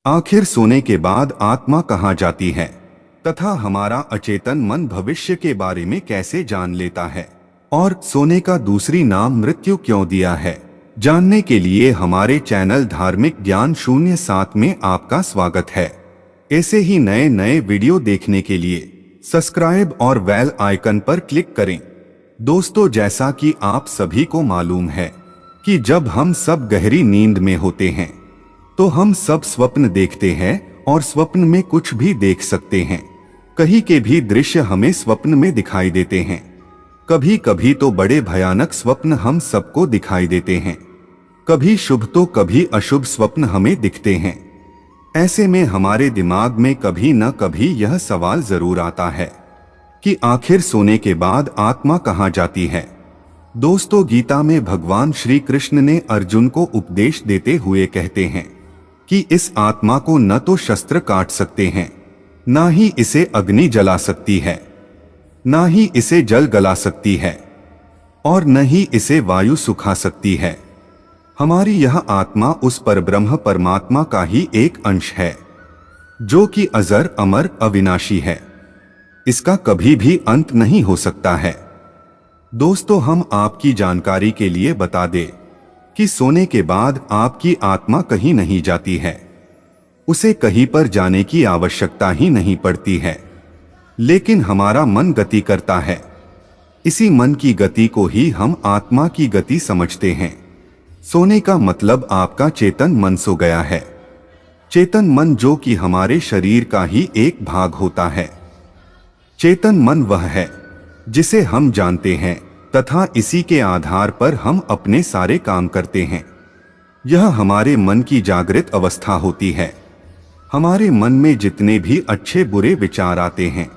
आखिर सोने के बाद आत्मा कहाँ जाती है तथा हमारा अचेतन मन भविष्य के बारे में कैसे जान लेता है, और सोने का दूसरी नाम मृत्यु क्यों दिया है, जानने के लिए हमारे चैनल धार्मिक ज्ञान 07 में आपका स्वागत है। ऐसे ही नए नए वीडियो देखने के लिए सब्सक्राइब और बेल आइकन पर क्लिक करें। दोस्तों, जैसा कि आप सभी को मालूम है कि जब हम सब गहरी नींद में होते हैं तो हम सब स्वप्न देखते हैं और स्वप्न में कुछ भी देख सकते हैं। कहीं के भी दृश्य हमें स्वप्न में दिखाई देते हैं। कभी कभी तो बड़े भयानक स्वप्न हम सबको दिखाई देते हैं। कभी शुभ तो कभी अशुभ स्वप्न हमें दिखते हैं। ऐसे में हमारे दिमाग में कभी न कभी यह सवाल जरूर आता है कि आखिर सोने के बाद आत्मा कहाँ जाती है। दोस्तों, गीता में भगवान श्री कृष्ण ने अर्जुन को उपदेश देते हुए कहते हैं कि इस आत्मा को न तो शस्त्र काट सकते हैं, ना ही इसे अग्नि जला सकती है, ना ही इसे जल गला सकती है, और न ही इसे वायु सुखा सकती है। हमारी यह आत्मा उस परब्रह्म परमात्मा का ही एक अंश है जो कि अजर अमर अविनाशी है। इसका कभी भी अंत नहीं हो सकता है। दोस्तों, हम आपकी जानकारी के लिए बता दें कि सोने के बाद आपकी आत्मा कहीं नहीं जाती है। उसे कहीं पर जाने की आवश्यकता ही नहीं पड़ती है, लेकिन हमारा मन गति करता है। इसी मन की गति को ही हम आत्मा की गति समझते हैं। सोने का मतलब आपका चेतन मन सो गया है। चेतन मन जो कि हमारे शरीर का ही एक भाग होता है। चेतन मन वह है जिसे हम जानते हैं तथा इसी के आधार पर हम अपने सारे काम करते हैं। यह हमारे मन की जागृत अवस्था होती है। हमारे मन में जितने भी अच्छे बुरे विचार आते हैं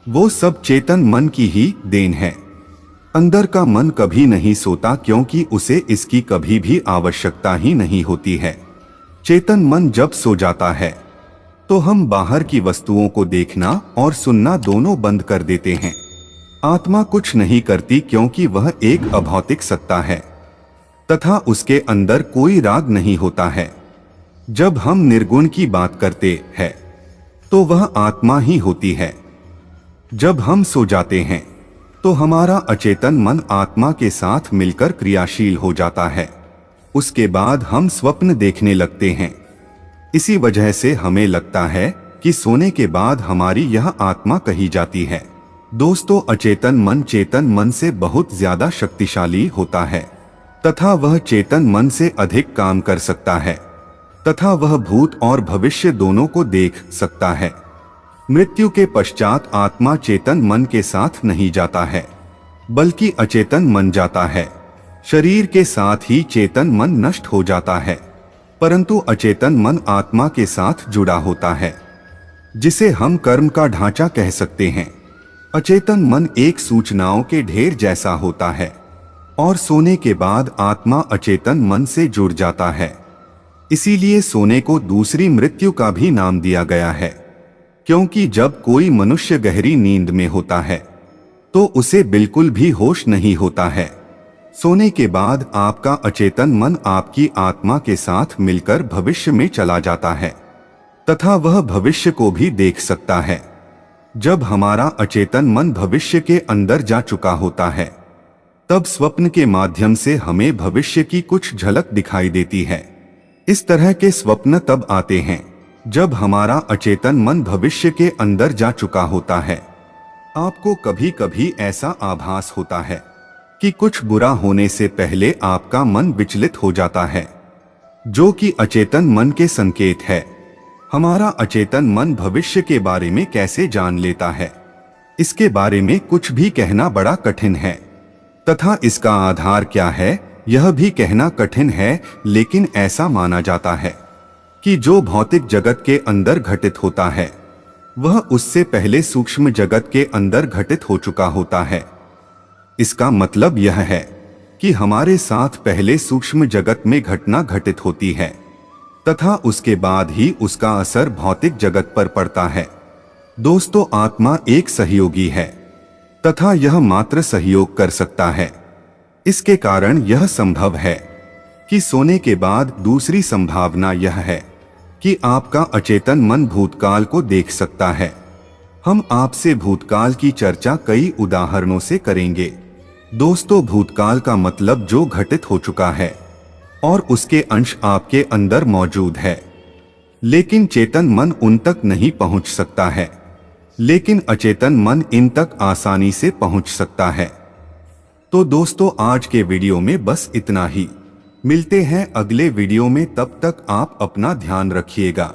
वो सब चेतन मन की ही देन है। अंदर का मन कभी नहीं सोता, क्योंकि उसे इसकी कभी भी आवश्यकता ही नहीं होती है। चेतन मन जब सो जाता है तो हम बाहर की वस्तुओं को देखना और सुनना दोनों बंद कर देते हैं। आत्मा कुछ नहीं करती, क्योंकि वह एक अभौतिक सत्ता है तथा उसके अंदर कोई राग नहीं होता है। जब हम निर्गुण की बात करते हैं तो वह आत्मा ही होती है। जब हम सो जाते हैं तो हमारा अचेतन मन आत्मा के साथ मिलकर क्रियाशील हो जाता है। उसके बाद हम स्वप्न देखने लगते हैं। इसी वजह से हमें लगता है कि सोने के बाद हमारी यह आत्मा कहीं जाती है। दोस्तों, अचेतन मन चेतन मन से बहुत ज्यादा शक्तिशाली होता है तथा वह चेतन मन से अधिक काम कर सकता है तथा वह भूत और भविष्य दोनों को देख सकता है। मृत्यु के पश्चात आत्मा चेतन मन के साथ नहीं जाता है, बल्कि अचेतन मन जाता है। शरीर के साथ ही चेतन मन नष्ट हो जाता है, परंतु अचेतन मन आत्मा के साथ जुड़ा होता है, जिसे हम कर्म का ढांचा कह सकते हैं। अचेतन मन एक सूचनाओं के ढेर जैसा होता है और सोने के बाद आत्मा अचेतन मन से जुड़ जाता है। इसीलिए सोने को दूसरी मृत्यु का भी नाम दिया गया है, क्योंकि जब कोई मनुष्य गहरी नींद में होता है तो उसे बिल्कुल भी होश नहीं होता है। सोने के बाद आपका अचेतन मन आपकी आत्मा के साथ मिलकर भविष्य में चला जाता है तथा वह भविष्य को भी देख सकता है। जब हमारा अचेतन मन भविष्य के अंदर जा चुका होता है तब स्वप्न के माध्यम से हमें भविष्य की कुछ झलक दिखाई देती है। इस तरह के स्वप्न तब आते हैं जब हमारा अचेतन मन भविष्य के अंदर जा चुका होता है। आपको कभी कभी ऐसा आभास होता है कि कुछ बुरा होने से पहले आपका मन विचलित हो जाता है, जो कि अचेतन मन के संकेत है। हमारा अचेतन मन भविष्य के बारे में कैसे जान लेता है, इसके बारे में कुछ भी कहना बड़ा कठिन है तथा इसका आधार क्या है यह भी कहना कठिन है। लेकिन ऐसा माना जाता है कि जो भौतिक जगत के अंदर घटित होता है वह उससे पहले सूक्ष्म जगत के अंदर घटित हो चुका होता है। इसका मतलब यह है कि हमारे साथ पहले सूक्ष्म जगत में घटना घटित होती है तथा उसके बाद ही उसका असर भौतिक जगत पर पड़ता है। दोस्तों, आत्मा एक सहयोगी है तथा यह मात्र सहयोग कर सकता है। इसके कारण यह संभव है कि सोने के बाद दूसरी संभावना यह है कि आपका अचेतन मन भूतकाल को देख सकता है। हम आपसे भूतकाल की चर्चा कई उदाहरणों से करेंगे। दोस्तों, भूतकाल का मतलब जो घटित हो चुका है और उसके अंश आपके अंदर मौजूद है, लेकिन चेतन मन उन तक नहीं पहुंच सकता है। लेकिन अचेतन मन इन तक आसानी से पहुंच सकता है। तो दोस्तों, आज के वीडियो में बस इतना ही। मिलते हैं अगले वीडियो में, तब तक आप अपना ध्यान रखिएगा।